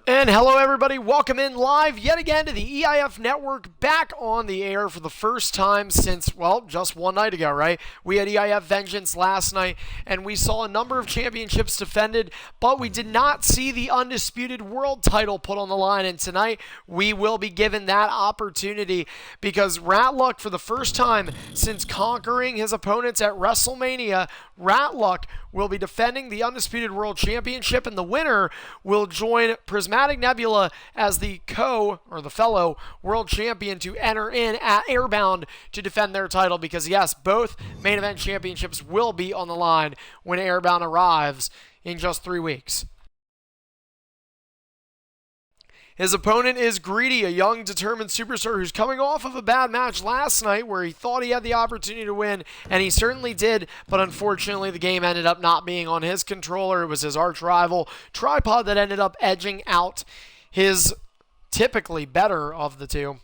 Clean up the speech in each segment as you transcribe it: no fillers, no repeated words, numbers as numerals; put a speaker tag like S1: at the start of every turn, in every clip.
S1: And hello everybody, welcome in live yet again to the EIF Network, back on the air for the first time since, well, just one night ago, right? We had EIF Vengeance last night, and we saw a number of championships defended, but we did not see the undisputed world title put on the line, and tonight we will be given that opportunity because Ratluck, for the first time since conquering his opponents at WrestleMania, Ratluck will be defending the Undisputed World Championship, and the winner will join Prismatic Nebula as the fellow world champion to enter in at Airbound to defend their title because, yes, both main event championships will be on the line when Airbound arrives in just 3 weeks. His opponent is Greedy, a young, determined superstar who's coming off of a bad match last night where he thought he had the opportunity to win, and he certainly did, but unfortunately the game ended up not being on his controller. It was his arch rival, Tripod, that ended up edging out his typically better of the two,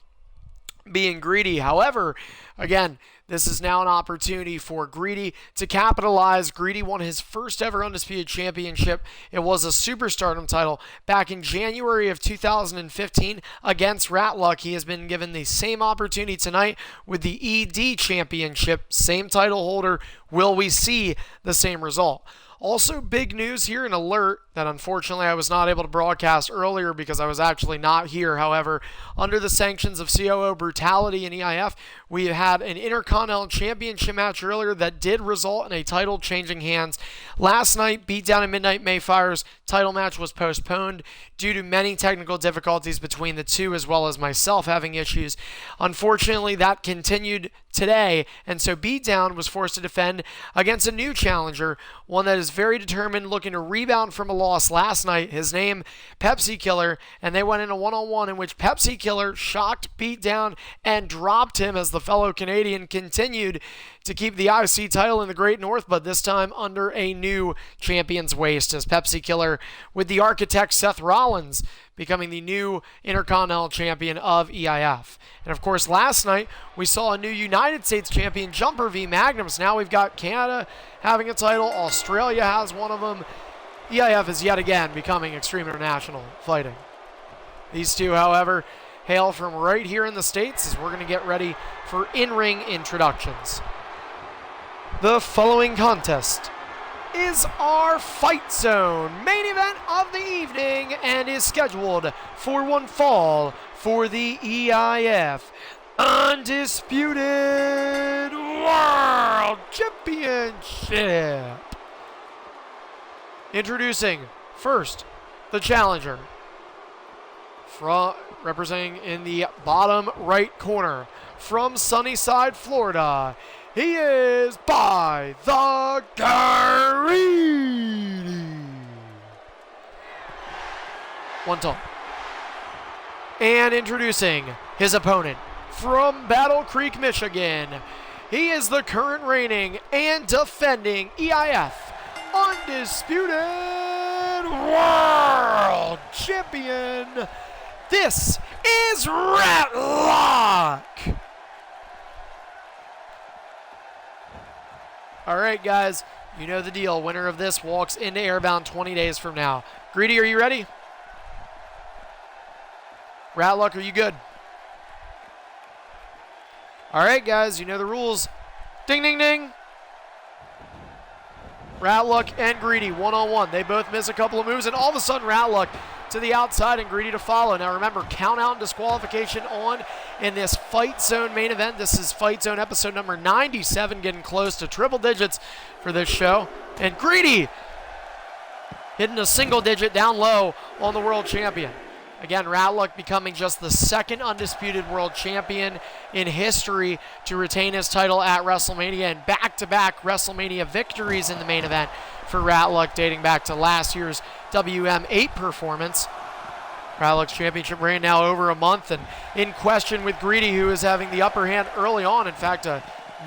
S1: being Greedy. However, again, this is now an opportunity for Greedy to capitalize. Greedy won his first ever Undisputed Championship. It was a Superstardom title back in January of 2015 against Ratluck. He has been given the same opportunity tonight with the ED Championship. Same title holder. Will we see the same result? Also, big news here, an alert that unfortunately I was not able to broadcast earlier because I was actually not here. However, under the sanctions of COO brutality in EIF, we had an Intercontinental Championship match earlier that did result in a title changing hands. Last night, Beatdown and Midnight Mayfire's title match was postponed due to many technical difficulties between the two, as well as myself having issues. Unfortunately, that continued today, and so Beatdown was forced to defend against a new challenger, one that is very determined, looking to rebound from a loss last night. His name, Pepsi Killer, and they went in a one-on-one in which Pepsi Killer shocked Beatdown and dropped him as the fellow Canadian continued to keep the IC title in the Great North, but this time under a new champion's waist, as Pepsi Killer, with the architect Seth Rollins, becoming the new Intercontinental Champion of EIF. And of course, last night, we saw a new United States Champion, Jumper v. Magnums. Now we've got Canada having a title. Australia has one of them. EIF is yet again becoming Extreme International fighting. These two, however, hail from right here in the States as we're going to get ready for in-ring introductions. The following contest is our Fight Zone main event of the evening and is scheduled for one fall for the EIF Undisputed World Championship. Introducing first the challenger, representing in the bottom right corner from Sunnyside, Florida. He is by the Greedy. One tall. And introducing his opponent from Battle Creek, Michigan. He is the current reigning and defending EIF Undisputed World Champion. This is Ratluck. All right, guys, you know the deal. Winner of this walks into Airbound 20 days from now. Greedy, are you ready? Ratluck, are you good? All right, guys, you know the rules. Ding, ding, ding. Ratluck and Greedy, one-on-one. They both miss a couple of moves, and all of a sudden, Ratluck to the outside and Greedy to follow. Now remember, count out and disqualification on in this Fight Zone main event. This is Fight Zone episode number 97, getting close to triple digits for this show. And Greedy hitting a single digit down low on the world champion. Again, Ratluck becoming just the second undisputed world champion in history to retain his title at WrestleMania, and back-to-back WrestleMania victories in the main event for Ratluck, dating back to last year's WM8 performance. Ratluck's championship reign now over a month, and in question with Greedy, who is having the upper hand early on. In fact,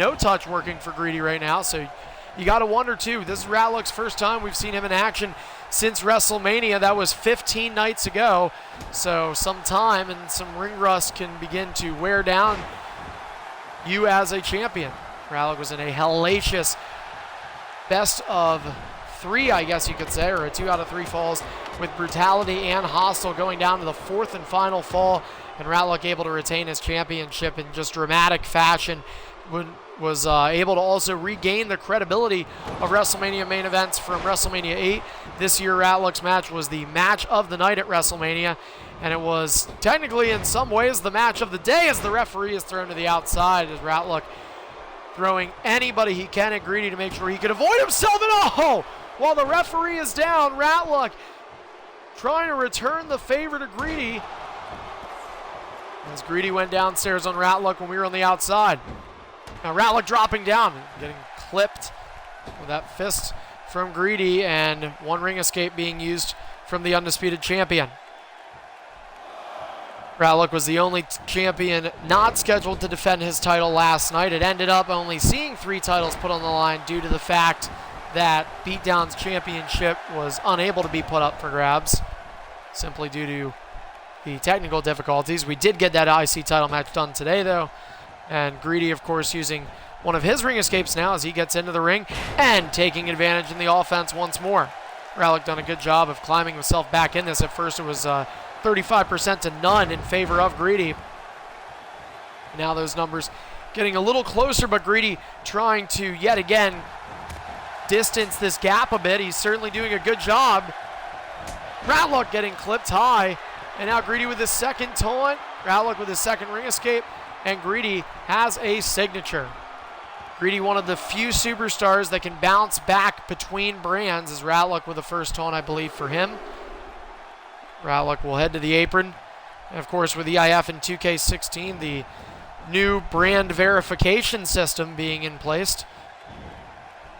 S1: no touch working for Greedy right now, so you got to wonder, too. This is Ratluck's first time we've seen him in action since WrestleMania. That was 15 nights ago, so some time and some ring rust can begin to wear down you as a champion. Ratluck was in a hellacious best of 3, I guess you could say, or a 2 out of 3 falls, with Brutality and Hostile going down to the 4th and final fall, and Ratlock able to retain his championship in just dramatic fashion. Was able to also regain the credibility of WrestleMania main events from WrestleMania 8. This year, Ratlock's match was the match of the night at WrestleMania, and it was technically in some ways the match of the day as the referee is thrown to the outside as Ratlock throwing anybody he can at Greedy to make sure he could avoid himself. And oh, while the referee is down, Ratlock trying to return the favor to Greedy as Greedy went downstairs on Ratlock when we were on the outside. Now Ratlock dropping down, getting clipped with that fist from Greedy, and one ring escape being used from the undisputed champion. Ratlock was the only champion not scheduled to defend his title last night. It ended up only seeing 3 titles put on the line due to the fact that Beatdown's championship was unable to be put up for grabs, simply due to the technical difficulties. We did get that IC title match done today, though. And Greedy, of course, using one of his ring escapes now as he gets into the ring and taking advantage in the offense once more. Ratlock done a good job of climbing himself back in this. At first it was 35% to none in favor of Greedy. Now those numbers getting a little closer, but Greedy trying to yet again distance this gap a bit. He's certainly doing a good job. Ratlock getting clipped high, and now Greedy with his second taunt. Ratlock with his second ring escape. And Greedy has a signature. Greedy, one of the few superstars that can bounce back between brands, is Ratlock with the first taunt, I believe, for him. Ratlock will head to the apron. And of course, with EIF and 2K16, the new brand verification system being in place.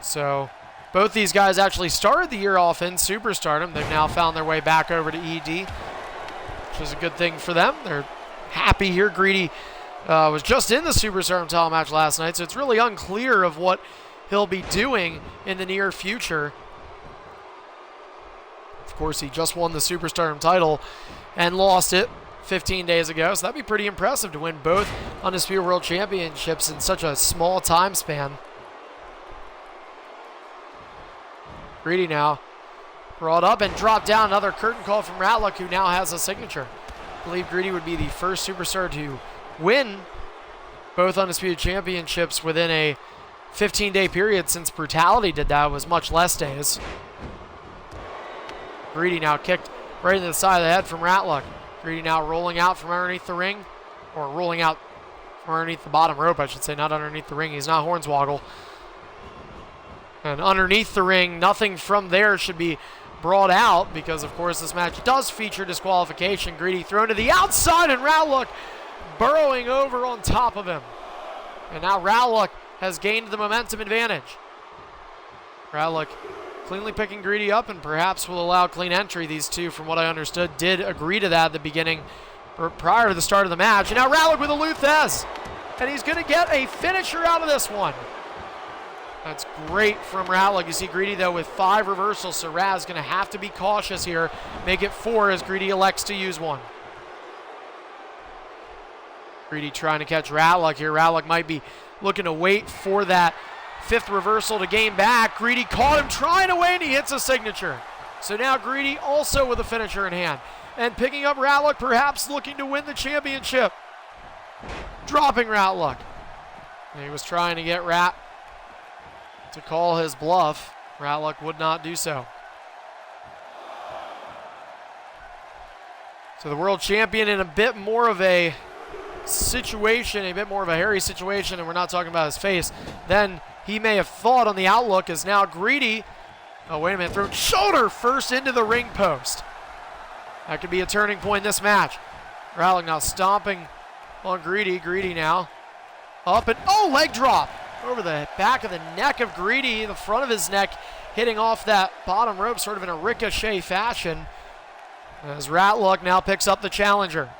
S1: So both these guys actually started the year off in Superstardom. They've now found their way back over to ED, which is a good thing for them. They're happy here. Greedy was just in the Superstardom title match last night, so it's really unclear of what he'll be doing in the near future. Of course, he just won the Superstardom title and lost it 15 days ago, so that'd be pretty impressive to win both Undisputed World Championships in such a small time span. Greedy now brought up and dropped down. Another curtain call from Ratlock, who now has a signature. I believe Greedy would be the first superstar to win both Undisputed Championships within a 15-day period since Brutality did that. It was much less days. Greedy now kicked right into the side of the head from Ratlock. Greedy now rolling out from underneath the ring, or rolling out from underneath the bottom rope, I should say, not underneath the ring. He's not Hornswoggle. And underneath the ring, nothing from there should be brought out because, of course, this match does feature disqualification. Greedy thrown to the outside, and Ratlock burrowing over on top of him. And now Ratlock has gained the momentum advantage. Ratlock cleanly picking Greedy up and perhaps will allow clean entry. These two, from what I understood, did agree to that at the beginning, or prior to the start of the match. And now Ratlock with a Eif Fz. And he's going to get a finisher out of this one. That's great from Ratlock. You see Greedy, though, with 5 reversals, so Raz going to have to be cautious here. Make it 4 as Greedy elects to use one. Greedy trying to catch Ratlock here. Ratlock might be looking to wait for that 5th reversal to gain back. Greedy caught him trying to win. He hits a signature. So now Greedy also with a finisher in hand. And picking up Ratlock, perhaps looking to win the championship. Dropping Ratlock. And he was trying to get Rat to call his bluff. Ratlock would not do so. So the world champion in a bit more of a situation, a bit more of a hairy situation, and we're not talking about his face, than he may have thought on the outlook, is now Greedy. Oh, wait a minute, thrown shoulder first into the ring post. That could be a turning point in this match. Ratlock now stomping on Greedy. Greedy now up and, oh, leg drop over the back of the neck of Greedy, the front of his neck hitting off that bottom rope sort of in a ricochet fashion, as Ratlock now picks up the challenger.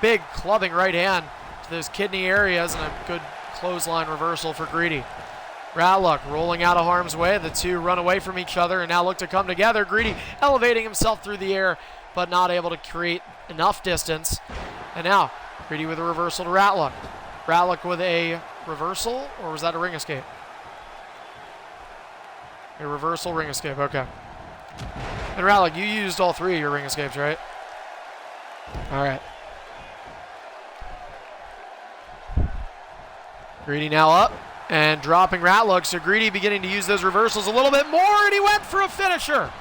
S1: Big clubbing right hand to those kidney areas and a good clothesline reversal for Greedy. Ratlock rolling out of harm's way. The two run away from each other and now look to come together. Greedy elevating himself through the air, but not able to create enough distance. And now Greedy with a reversal to Ratlock. Ratlock with a reversal, or was that a ring escape? A reversal ring escape, okay. And Ratlick, you used all 3 of your ring escapes, right? All right. Greedy now up and dropping Ratlick, so Greedy beginning to use those reversals a little bit more, and he went for a finisher.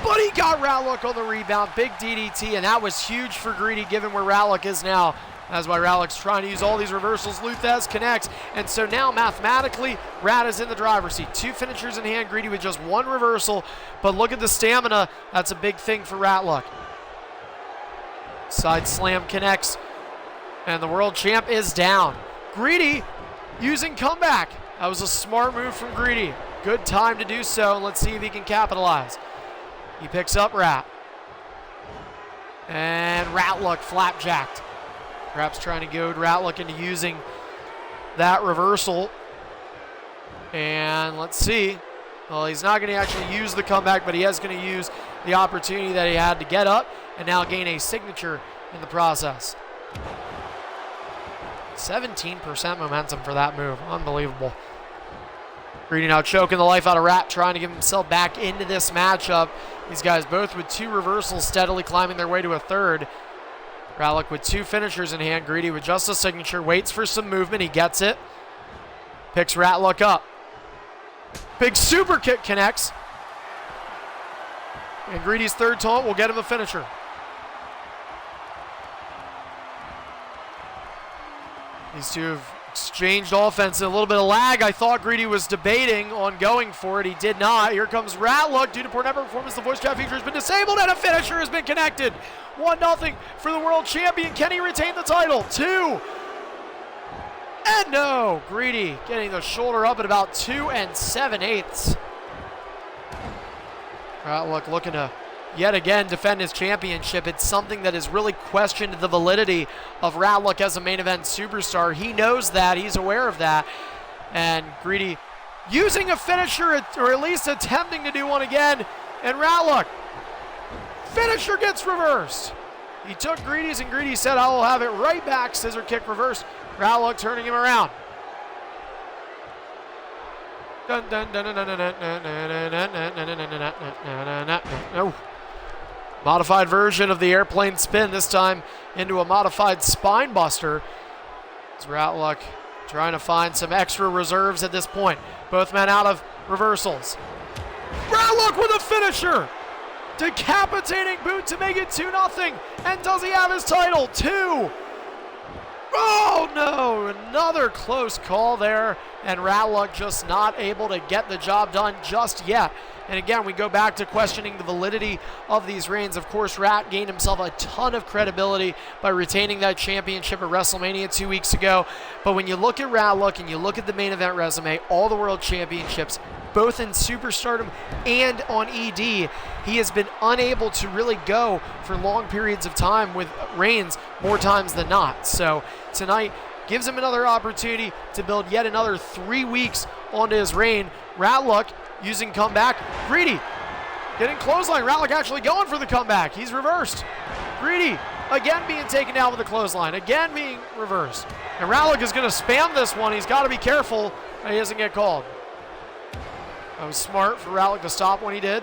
S1: But he got Ratlick on the rebound, big DDT, and that was huge for Greedy given where Ratlick is now. That's why Ratlick's trying to use all these reversals. Luthez connects, and so now mathematically, Rat is in the driver's seat. 2 finishers in hand, Greedy with just 1 reversal, but look at the stamina. That's a big thing for Ratlick. Side slam connects, and the world champ is down. Greedy using comeback. That was a smart move from Greedy. Good time to do so, and let's see if he can capitalize. He picks up Rat. And Ratlick flapjacked. Perhaps trying to goad Ratlick into using that reversal. And let's see. Well, he's not going to actually use the comeback, but he is going to use the opportunity that he had to get up and now gain a signature in the process. 17% momentum for that move. Unbelievable. Greedy now choking the life out of Rat, trying to get himself back into this matchup. These guys both with 2 reversals, steadily climbing their way to a 3rd. Ratlick with 2 finishers in hand. Greedy with just a signature. Waits for some movement. He gets it. Picks Ratlick up. Big super kick connects. And Greedy's 3rd taunt will get him a finisher. These two have exchanged offense and a little bit of lag. I thought Greedy was debating on going for it. He did not. Here comes Ratlick. Due to poor network performance, the voice chat feature has been disabled and a finisher has been connected. 1-0 for the world champion. Can he retain the title? 2. And no. Greedy getting the shoulder up at about 2 7/8. Ratlick looking to yet again defend his championship. It's something that has really questioned the validity of Ratlick as a main event superstar. He knows that. He's aware of that. And Greedy using a finisher, or at least attempting to do one again. And Ratlick, finisher gets reversed. He took Greedy's, and Greedy said, I will have it right back. Scissor kick reversed. Ratlick turning him around. Oh. Modified version of the airplane spin, this time into a modified spine buster. As Ratlick trying to find some extra reserves at this point. Both men out of reversals. Ratlick with a finisher! Decapitating boot to make it 2-0. And does he have his title? 2! Oh no, another close call there. And Ratlick just not able to get the job done just yet. And again, we go back to questioning the validity of these reigns. Of course, Rat gained himself a ton of credibility by retaining that championship at WrestleMania 2 weeks ago. But when you look at Ratlick and you look at the main event resume, all the world championships, both in Superstardom and on ED, he has been unable to really go for long periods of time with reigns more times than not. So tonight gives him another opportunity to build yet another 3 weeks onto his reign. Ratlick using comeback. Greedy getting clothesline. Ratlick actually going for the comeback. He's reversed. Greedy again being taken down with the clothesline. Again being reversed. And Ratlick is going to spam this one. He's got to be careful that he doesn't get called. That was smart for Ratlick to stop when he did.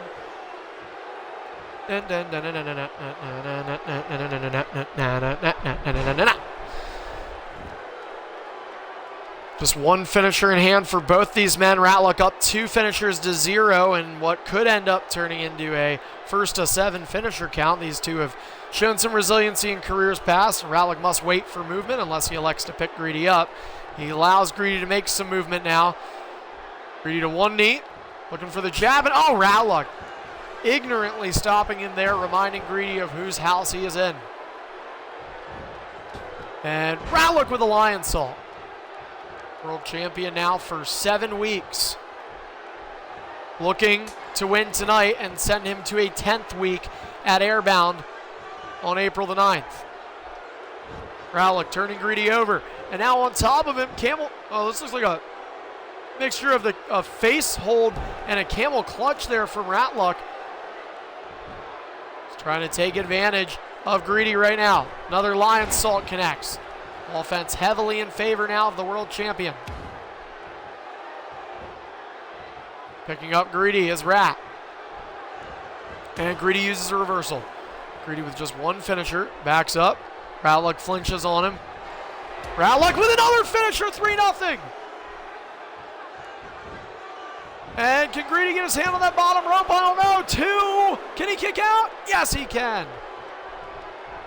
S1: Just 1 finisher in hand for both these men. Ratlick up 2 finishers to 0, and what could end up turning into a 1st to 7 finisher count. These two have shown some resiliency in careers past. Ratlick must wait for movement unless he elects to pick Greedy up. He allows Greedy to make some movement now. Greedy to 1 knee, looking for the jab, and oh, Ratlick ignorantly stopping him there, reminding Greedy of whose house he is in. And Ratlick with a lion salt. World champion now for 7 weeks. Looking to win tonight and send him to a 10th week at Airbound on April the 9th. Ratlick turning Greedy over. And now on top of him, Camel. Oh, this looks like a mixture of a face hold and a camel clutch there from Ratlick. He's trying to take advantage of Greedy right now. Another lion salt connects. Offense heavily in favor now of the world champion. Picking up Greedy is Rat. And Greedy uses a reversal. Greedy with just one finisher. Backs up. Ratluck flinches on him. Ratluck with another finisher. 3-0. And can Greedy get his hand on that bottom rope? I don't know. 2. Can he kick out? Yes, he can.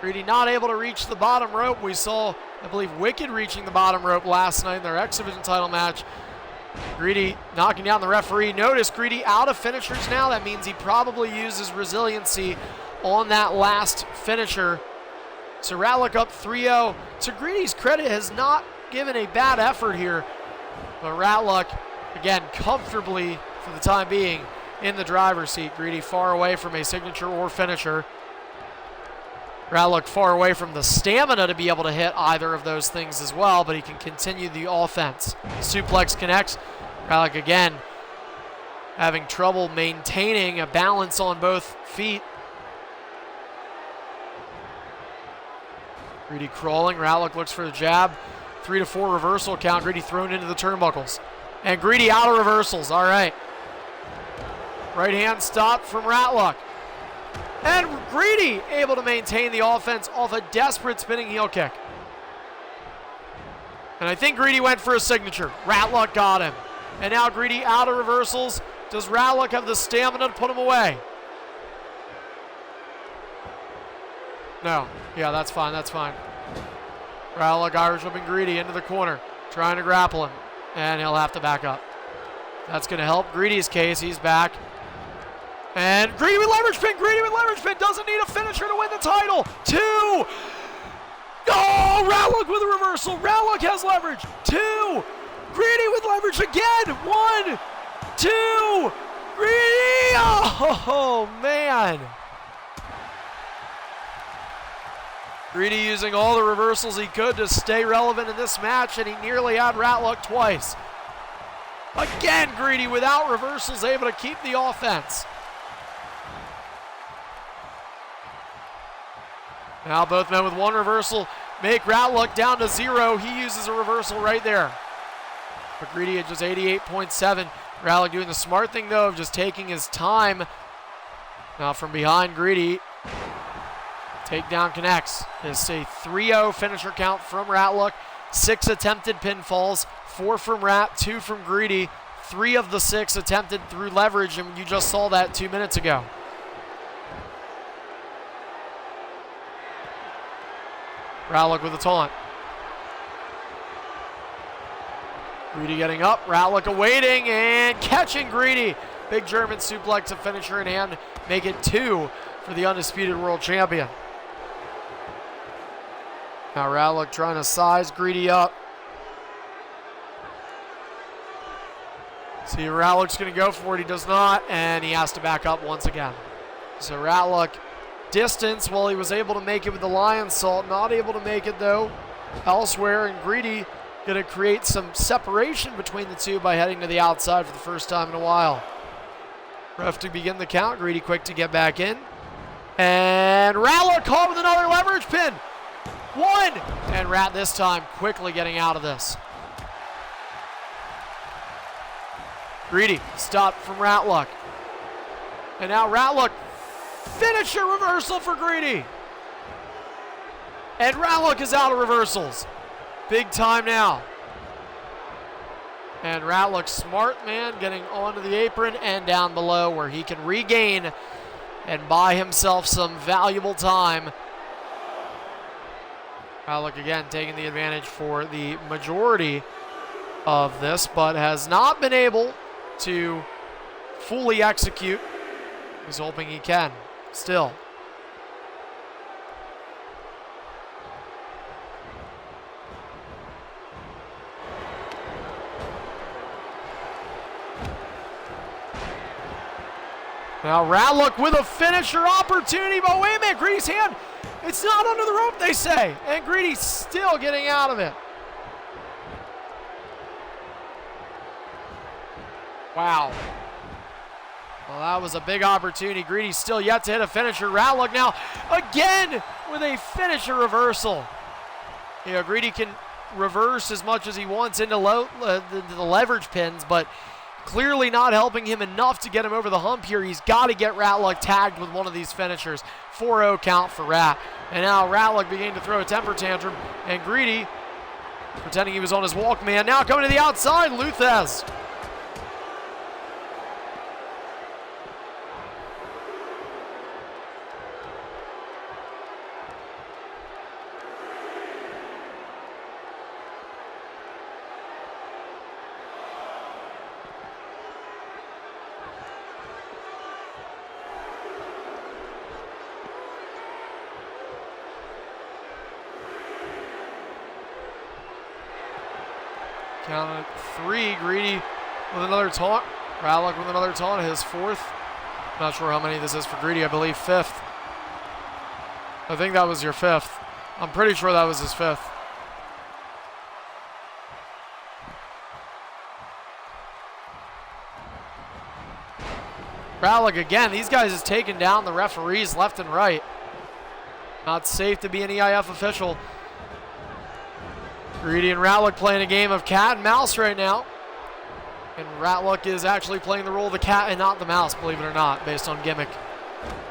S1: Greedy not able to reach the bottom rope. We saw, I believe, Wicked reaching the bottom rope last night in their X Division title match. Greedy knocking down the referee. Notice Greedy out of finishers now. That means he probably uses resiliency on that last finisher. So Ratluck up 3-0. To Greedy's credit, has not given a bad effort here. But Ratluck, again, comfortably, for the time being, in the driver's seat. Greedy far away from a signature or finisher. Ratluck far away from the stamina to be able to hit either of those things as well, but he can continue the offense. Suplex connects. Ratluck again having trouble maintaining a balance on both feet. Greedy crawling. Ratluck looks for the jab. 3-4 reversal count. Greedy thrown into the turnbuckles. And Greedy out of reversals. All right. Right hand stop from Ratluck. And Greedy able to maintain the offense off a desperate spinning heel kick. And I think Greedy went for a signature. Ratluck got him. And now Greedy out of reversals. Does Ratluck have the stamina to put him away? No. Yeah, that's fine. That's fine. Ratluck Irish whipping Greedy into the corner. Trying to grapple him. And he'll have to back up. That's going to help Greedy's case. He's back. And Greedy with leverage pin. Greedy with leverage pin. Doesn't need a finisher to win the title. 2. Oh, Ratluck with a reversal. Ratluck has leverage. 2. Greedy with leverage again. 1, 2. Greedy. Oh, man. Greedy using all the reversals he could to stay relevant in this match, and he nearly had Ratluck twice. Again, Greedy without reversals able to keep the offense. Now both men with one reversal make Ratluck down to 0. He uses a reversal right there. But Greedy at just 88.7. Ratluck doing the smart thing, though, of just taking his time. Now from behind, Greedy. Takedown connects. It's a 3-0 finisher count from Ratluck. 6 attempted pinfalls. 4 from Rat, 2 from Greedy. 3 of the 6 attempted through leverage, and you just saw that 2 minutes ago. Ratluck with a taunt. Greedy getting up. Ratluck awaiting and catching Greedy. Big German suplex, a finisher in hand. Make it 2 for the undisputed world champion. Now Ratluck trying to size Greedy up. See, Ratluck's going to go for it. He does not, and he has to back up once again. So Ratluck distance while he was able to make it with the Lion Salt. Not able to make it, though, elsewhere. And Greedy going to create some separation between the two by heading to the outside for the first time in a while. Ref to begin the count. Greedy quick to get back in. And Ratluck caught with another leverage pin. 1. And Rat this time quickly getting out of this. Greedy stopped from Ratluck. And now Ratluck finisher reversal for Greedy. And Ratluck is out of reversals. Big time now. And Ratluck, smart man, getting onto the apron and down below where he can regain and buy himself some valuable time. Ratluck again taking the advantage for the majority of this, but has not been able to fully execute. He's hoping he can still. Now Ratluck with a finisher opportunity, but wait a minute, Greedy's hand, it's not under the rope, they say, and Greedy's still getting out of it. Wow. Well, that was a big opportunity. Greedy's still yet to hit a finisher. Ratluck now again with a finisher reversal. You know, Greedy can reverse as much as he wants into the leverage pins, but clearly not helping him enough to get him over the hump here. He's got to get Ratluck tagged with one of these finishers. 4-0 count for Rat. And now Ratluck beginning to throw a temper tantrum, and Greedy pretending he was on his Walkman. Now coming to the outside, Luthez. Count at 3, Greedy with another taunt. Ratluck with another taunt, his 4th. Not sure how many this is for Greedy, I believe 5th. I think that was your 5th. I'm pretty sure that was his 5th. Ratluck again, these guys is taking down the referees left and right. Not safe to be an EIF official. Greedy and Ratluck playing a game of cat and mouse right now. And Ratluck is actually playing the role of the cat and not the mouse, believe it or not, based on gimmick.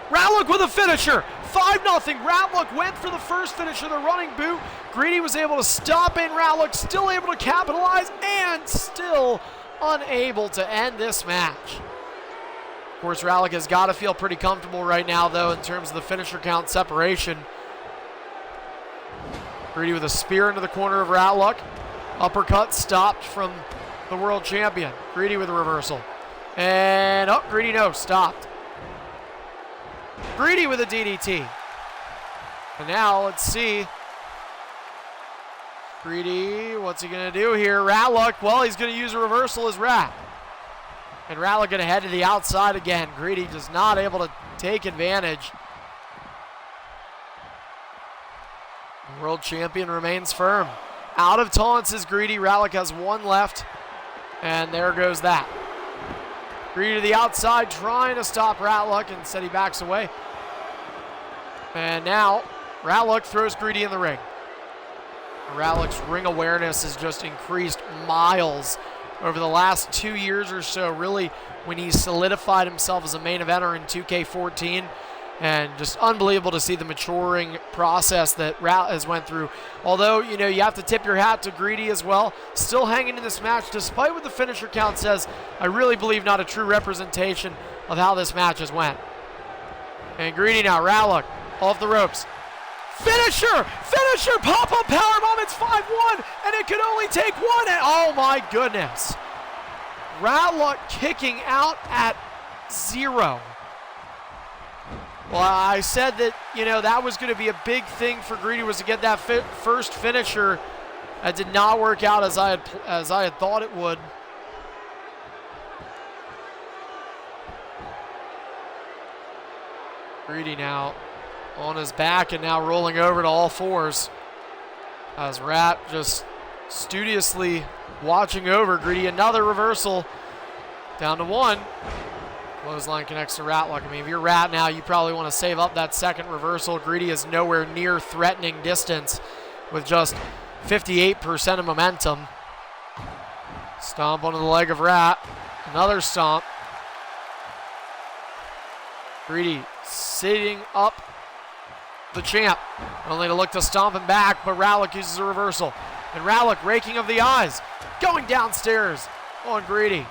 S1: Ratluck with a finisher! 5-0. Ratluck went for the first finisher, the running boot. Greedy was able to stop in. Ratluck still able to capitalize and still unable to end this match. Of course, Ratluck has got to feel pretty comfortable right now, though, in terms of the finisher count separation. Greedy with a spear into the corner of Ratluck. Uppercut stopped from the world champion. Greedy with a reversal. And, oh, Greedy no, stopped. Greedy with a DDT. And now, let's see. Greedy, what's he going to do here? Ratluck, well, he's going to use a reversal as Rat. And Ratluck going to head to the outside again. Greedy just not able to take advantage. The world champion remains firm. Out of taunts is Greedy. Ratluck has 1 left. And there goes that. Greedy to the outside, trying to stop Ratluck. Instead, he backs away. And now, Ratluck throws Greedy in the ring. Ratluck's ring awareness has just increased miles over the last 2 years or so, really, when he solidified himself as a main eventer in 2K14. And just unbelievable to see the maturing process that Rat has went through. Although, you know, you have to tip your hat to Greedy as well. Still hanging in this match, despite what the finisher count says. I really believe not a true representation of how this match has went. And Greedy now, Ratluck off the ropes. Finisher! Finisher! Pop-up powerbomb, it's 5-1, and it could only take 1, and oh my goodness. Ratluck kicking out at 0. Well, I said that, you know, that was going to be a big thing for Greedy, was to get that first finisher. That did not work out as I had thought it would. Greedy now on his back and now rolling over to all 4s. As Rat just studiously watching over Greedy. Another reversal. Down to 1. Clothesline connects to Ratluck. I mean, if you're Rat now, you probably want to save up that second reversal. Greedy is nowhere near threatening distance with just 58% of momentum. Stomp onto the leg of Rat. Another stomp. Greedy sitting up the champ. Only to look to stomp him back, but Ratluck uses a reversal. And Ratluck raking of the eyes. Going downstairs on Greedy.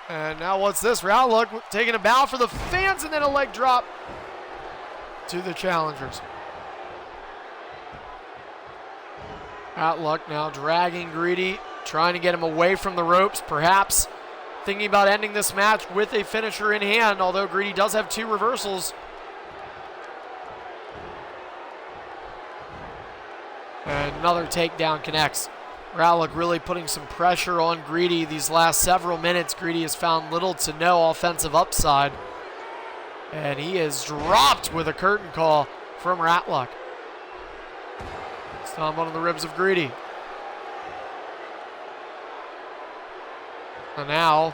S1: And now what's this? Ratluck taking a bow for the fans and then a leg drop to the challengers. Ratluck now dragging Greedy, trying to get him away from the ropes, perhaps thinking about ending this match with a finisher in hand, although Greedy does have 2 reversals. And another takedown connects. Ratluck really putting some pressure on Greedy these last several minutes. Greedy has found little to no offensive upside. And he is dropped with a curtain call from Ratluck. Stomp onto the ribs of Greedy. And now,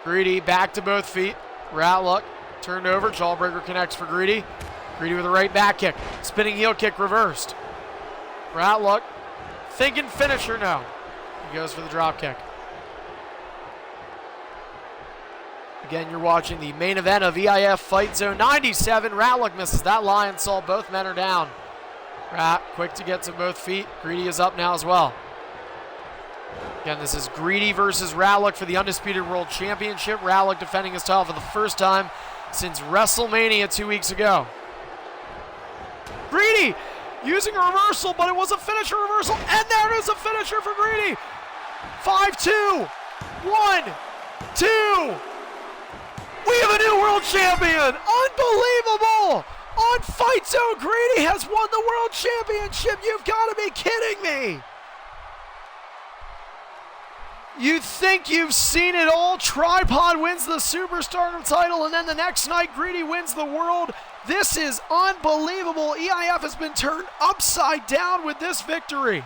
S1: Greedy back to both feet. Ratluck turned over. Jawbreaker connects for Greedy. Greedy with a right back kick. Spinning heel kick reversed. Ratluck thinking finisher now. He goes for the drop kick. Again, you're watching the main event of EIF Fight Zone 97. Ratluck misses that lion salt. Both men are down. Rat quick to get to both feet. Greedy is up now as well. Again, this is Greedy versus Ratluck for the Undisputed World Championship. Ratluck defending his title for the first time since WrestleMania 2 weeks ago. Greedy using a reversal, but it was a finisher reversal, and there is a finisher for Greedy. 5-2, 1, 2. We have a new world champion. Unbelievable. On Fight Zone, Greedy has won the world championship. You've got to be kidding me. You think you've seen it all. Tripod wins the Superstardom title, and then the next night, Greedy wins the world. This is unbelievable. EIF has been turned upside down with this victory.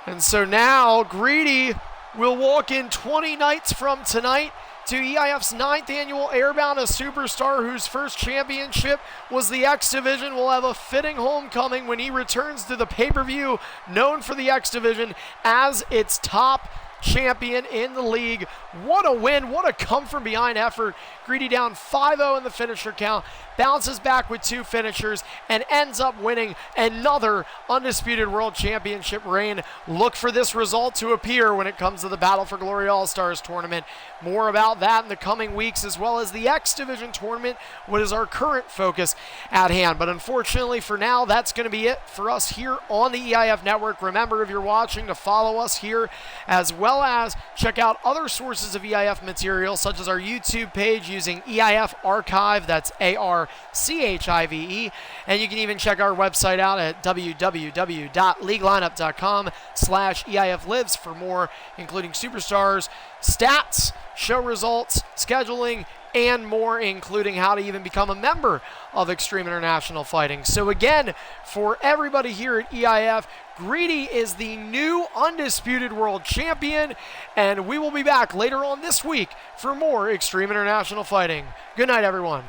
S1: And so now, Greedy will walk in 20 nights from tonight to EIF's 9th annual Airbound, a superstar whose first championship was the X Division, will have a fitting homecoming when he returns to the pay-per-view known for the X Division as its top champion in the league. What a win, what a come-from-behind effort. Greedy down 5-0 in the finisher count, bounces back with 2 finishers, and ends up winning another Undisputed World Championship reign. Look for this result to appear when it comes to the Battle for Glory All-Stars tournament. More about that in the coming weeks, as well as the X Division tournament, what is our current focus at hand. But unfortunately for now, that's going to be it for us here on the EIF Network. Remember, if you're watching, to follow us here, as well as check out other sources of EIF material, such as our YouTube page using EIF Archive, that's ARCHIVE, and you can even check our website out at www.leaguelineup.com/EIF Lives for more, including superstars, stats, show results, scheduling, and more, including how to even become a member of Extreme International Fighting. So again, for everybody here at EIF, Greedy is the new Undisputed World Champion, and we will be back later on this week for more Extreme International Fighting. Good night, everyone.